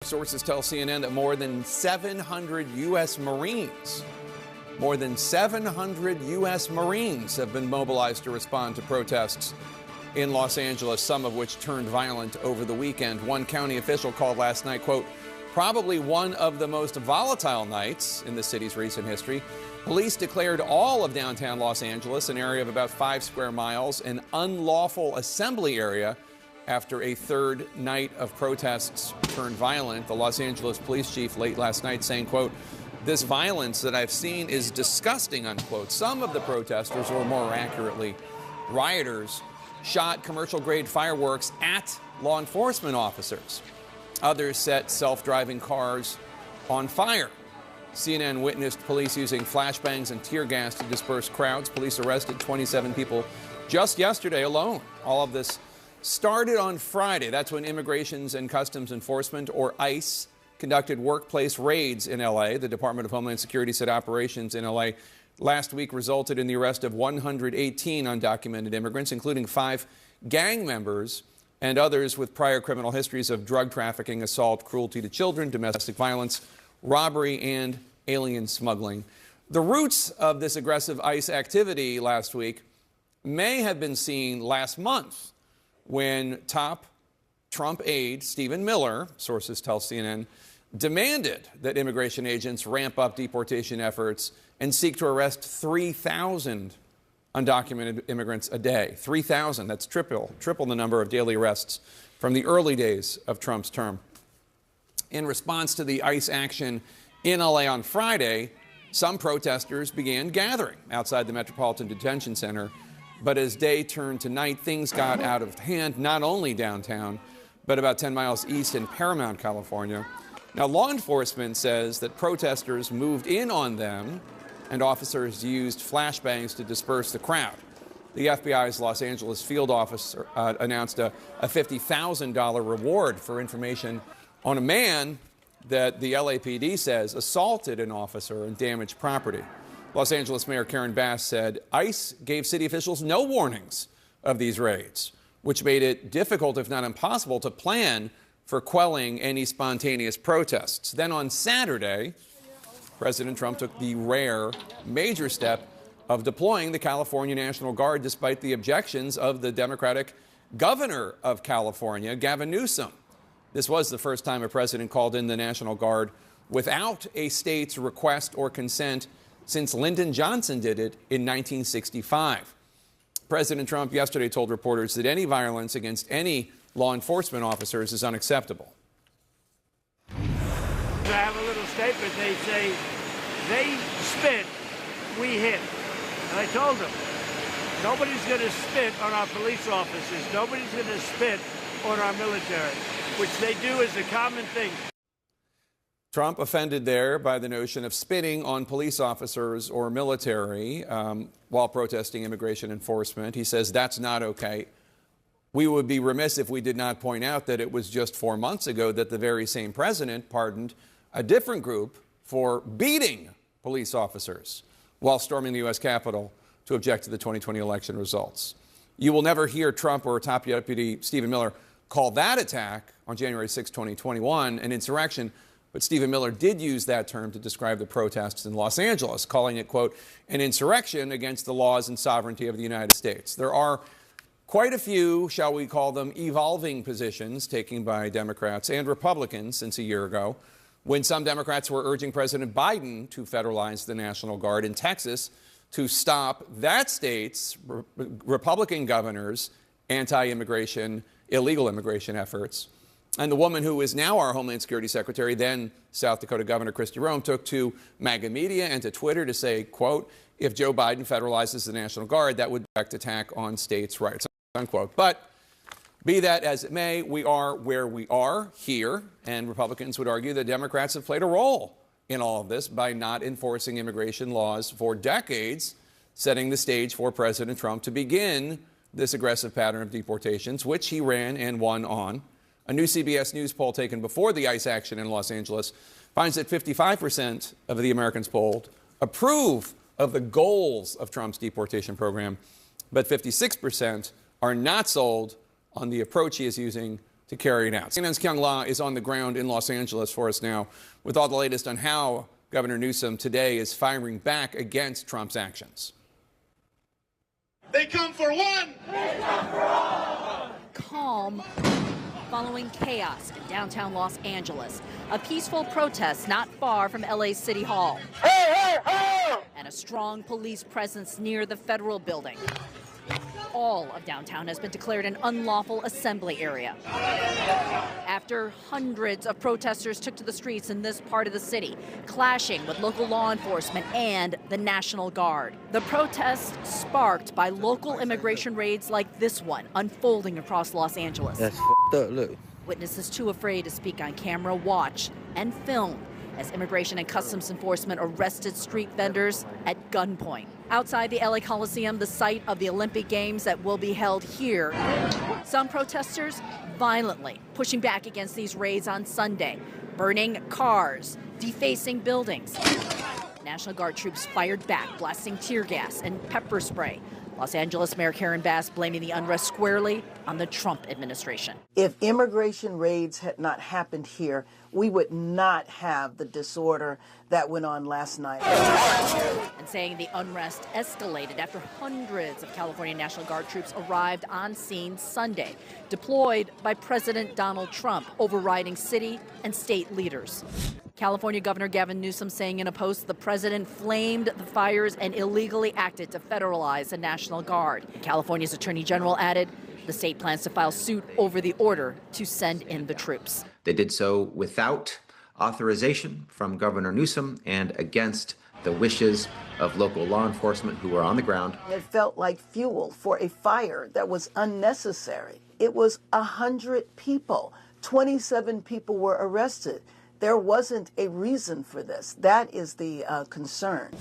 Sources tell CNN that more than 700 U.S. Marines have been mobilized to respond to protests in Los Angeles, some of which turned violent over the weekend. One county official called last night, quote, probably one of the most volatile nights in the city's recent history. Police declared all of downtown Los Angeles, an area of about 5 square miles, an unlawful assembly area after a third night of protests turned violent. The Los Angeles police chief late last night saying, quote, this violence that I've seen is disgusting, unquote. Some of the protesters, or more accurately, rioters, shot commercial-grade fireworks at law enforcement officers. Others set self-driving cars on fire. CNN witnessed police using flashbangs and tear gas to disperse crowds. Police arrested 27 people just yesterday alone. All of this started on Friday. That's when Immigration and Customs Enforcement, or ICE, conducted workplace raids in L.A. The Department of Homeland Security said operations in L.A. last week resulted in the arrest of 118 undocumented immigrants, including 5 gang members and others with prior criminal histories of drug trafficking, assault, cruelty to children, domestic violence, robbery, and alien smuggling. The roots of this aggressive ICE activity last week may have been seen last month when top Trump aide Stephen Miller, sources tell CNN, demanded that immigration agents ramp up deportation efforts and seek to arrest 3,000 undocumented immigrants a day. 3,000, that's triple the number of daily arrests from the early days of Trump's term. In response to the ICE action in LA on Friday, some protesters began gathering outside the Metropolitan Detention Center. But as day turned to night, things got out of hand, not only downtown, but about 10 miles east in Paramount, California. Now, law enforcement says that protesters moved in on them and officers used flashbangs to disperse the crowd. The FBI's Los Angeles field office announced a $50,000 reward for information on a man that the LAPD says assaulted an officer and damaged property. Los Angeles Mayor Karen Bass said ICE gave city officials no warnings of these raids, which made it difficult, if not impossible, to plan for quelling any spontaneous protests. Then on Saturday, President Trump took the rare, major step of deploying the California National Guard despite the objections of the Democratic governor of California, Gavin Newsom. This was the first time a president called in the National Guard without a state's request or consent since Lyndon Johnson did it in 1965. President Trump yesterday told reporters that any violence against any law enforcement officers is unacceptable. I have a little statement. They say, they spit, we hit. And I told them, nobody's going to spit on our police officers. Nobody's going to spit on our military, which they do as a common thing. Trump offended there by the notion of spitting on police officers or military while protesting immigration enforcement. He says that's not okay. We would be remiss if we did not point out that it was just 4 months ago that the very same president pardoned a different group for beating police officers while storming the U.S. Capitol to object to the 2020 election results. You will never hear Trump or top deputy Stephen Miller call that attack on January 6, 2021 an insurrection. But Stephen Miller did use that term to describe the protests in Los Angeles, calling it, quote, an insurrection against the laws and sovereignty of the United States. There are quite a few, shall we call them, evolving positions taken by Democrats and Republicans since a year ago, when some Democrats were urging President Biden to federalize the National Guard in Texas to stop that state's Republican governor's anti-immigration, illegal immigration efforts. And the woman who is now our Homeland Security Secretary, then South Dakota Governor Kristi Noem, took to MAGA media and to Twitter to say, quote, if Joe Biden federalizes the National Guard, that would be a direct attack on states' rights, unquote. But be that as it may, we are where we are here, and Republicans would argue that Democrats have played a role in all of this by not enforcing immigration laws for decades, setting the stage for President Trump to begin this aggressive pattern of deportations, which he ran and won on. A new CBS News poll taken before the ICE action in Los Angeles finds that 55% of the Americans polled approve of the goals of Trump's deportation program, but 56% are not sold on the approach he is using to carry it out. CNN's Kyung La is on the ground in Los Angeles for us now with all the latest on how Governor Newsom today is firing back against Trump's actions. They come for one. They come for all. Calm following chaos in downtown Los Angeles. A peaceful protest not far from LA's City Hall. Hey, hey, hey! And a strong police presence near the federal building. All of downtown has been declared an unlawful assembly area after hundreds of protesters took to the streets in this part of the city, clashing with local law enforcement and the National Guard. The protests sparked by local immigration raids like this one unfolding across Los Angeles. That's f***ed up, look. Witnesses too afraid to speak on camera watch and film as Immigration and Customs Enforcement arrested street vendors at gunpoint. Outside the LA Coliseum, the site of the Olympic Games that will be held here, some protesters violently pushing back against these raids on Sunday, burning cars, defacing buildings. National Guard troops fired back, blasting tear gas and pepper spray. Los Angeles Mayor Karen Bass blaming the unrest squarely on the Trump administration. If immigration raids had not happened here, we would not have the disorder that went on last night. And saying the unrest escalated after hundreds of California National Guard troops arrived on scene Sunday, deployed by President Donald Trump, overriding city and state leaders. California Governor Gavin Newsom saying in a post the president flamed the fires and illegally acted to federalize the National Guard. California's Attorney General added the state plans to file suit over the order to send in the troops. They did so without authorization from Governor Newsom and against the wishes of local law enforcement who were on the ground. It felt like fuel for a fire that was unnecessary. It was 100 people. 27 people were arrested. There wasn't a reason for this. That is the concern.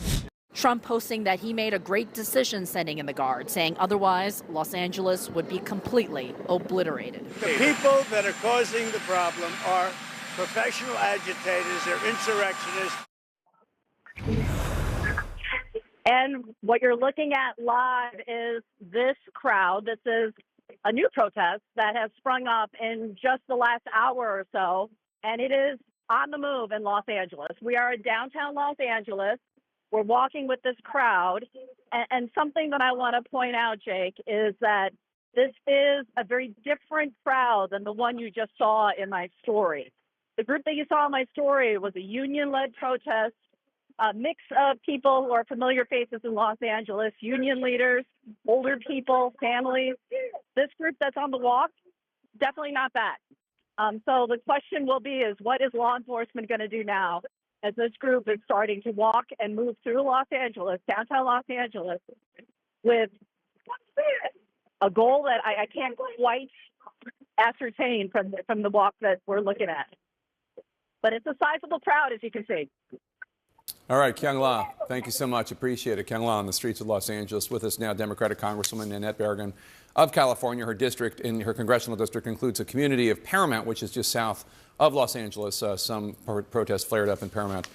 Trump posting that he made a great decision sending in the Guard, saying otherwise Los Angeles would be completely obliterated. The people that are causing the problem are professional agitators, they're insurrectionists. And what you're looking at live is this crowd. This is a new protest that has sprung up in just the last hour or so, and it is on the move in Los Angeles. We are in downtown Los Angeles. We're walking with this crowd. And something that I want to point out, Jake, is that this is a very different crowd than the one you just saw in my story. The group that you saw in my story was a union-led protest, a mix of people who are familiar faces in Los Angeles, union leaders, older people, families. This group that's on the walk, definitely not that. So the question will be is what is law enforcement going to do now as this group is starting to walk and move through Los Angeles, downtown Los Angeles, with a goal that I can't quite ascertain from the walk that we're looking at. But it's a sizable crowd, as you can see. All right, Kyung La, thank you so much. Appreciate it. Kyung La on the streets of Los Angeles. With us now, Democratic Congresswoman Nanette Barragán of California. Her district, in her congressional district, includes a community of Paramount, which is just south of Los Angeles. Some protests flared up in Paramount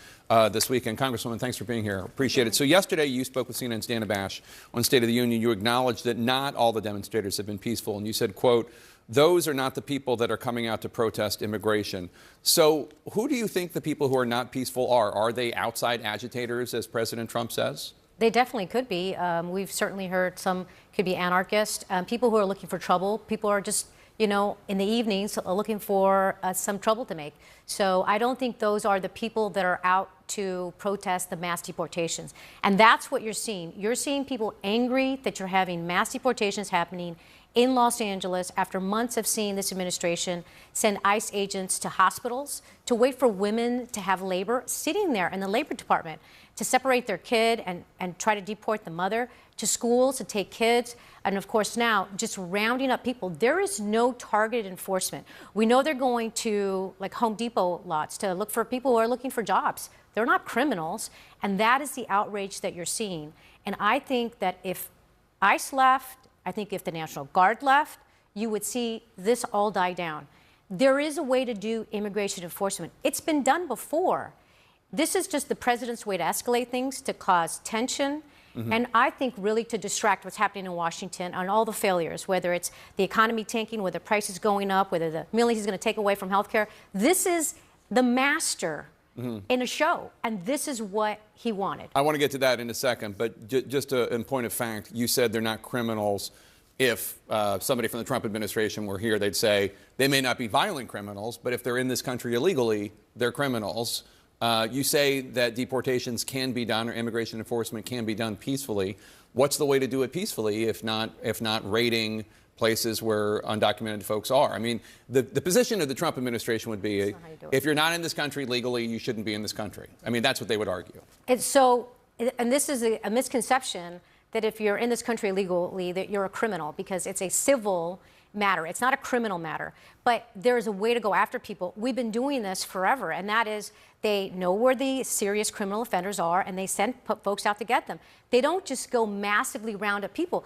this weekend. Congresswoman, thanks for being here. Appreciate it. So yesterday you spoke with CNN's Dana Bash on State of the Union. You acknowledged that not all the demonstrators have been peaceful, and you said, quote, those are not the people that are coming out to protest immigration. So who do you think the people who are not peaceful are? Are they outside agitators, as President Trump says? They definitely could be. We've certainly heard some could be anarchists, people who are looking for trouble. People are just, you know, in the evenings looking for some trouble to make. So I don't think those are the people that are out to protest the mass deportations. And that's what you're seeing. You're seeing people angry that you're having mass deportations happening in Los Angeles after months of seeing this administration send ICE agents to hospitals to wait for women to have labor, sitting there in the Labor Department to separate their kid and try to deport the mother, to schools to take kids, and of course now just rounding up people. There is no targeted enforcement. We know they're going to like Home Depot lots to look for people who are looking for jobs. They're not criminals, and that is the outrage that you're seeing. And I think that if ICE left, I think if the National Guard left, you would see this all die down. There is a way to do immigration enforcement. It's been done before. This is just the president's way to escalate things, to cause tension, And I think really to distract what's happening in Washington on all the failures, whether it's the economy tanking, whether prices going up, whether the millions he's going to take away from healthcare. This is the master in a show, and this is what he wanted. I want to get to that in a second, but just in point of fact, you said they're not criminals. If somebody from the Trump administration were here, they'd say they may not be violent criminals, but if they're in this country illegally, they're criminals. You say that deportations can be done or immigration enforcement can be done peacefully. What's the way to do it peacefully if not raiding places where undocumented folks are? I mean, the position of the Trump administration would be if you're not in this country legally, you shouldn't be in this country. I mean, that's what they would argue. And this is a misconception that if you're in this country illegally, that you're a criminal, because it's a civil matter. It's not a criminal matter. But there is a way to go after people. We've been doing this forever, and that is they know where the serious criminal offenders are, and they send folks out to get them. They don't just go massively round up people.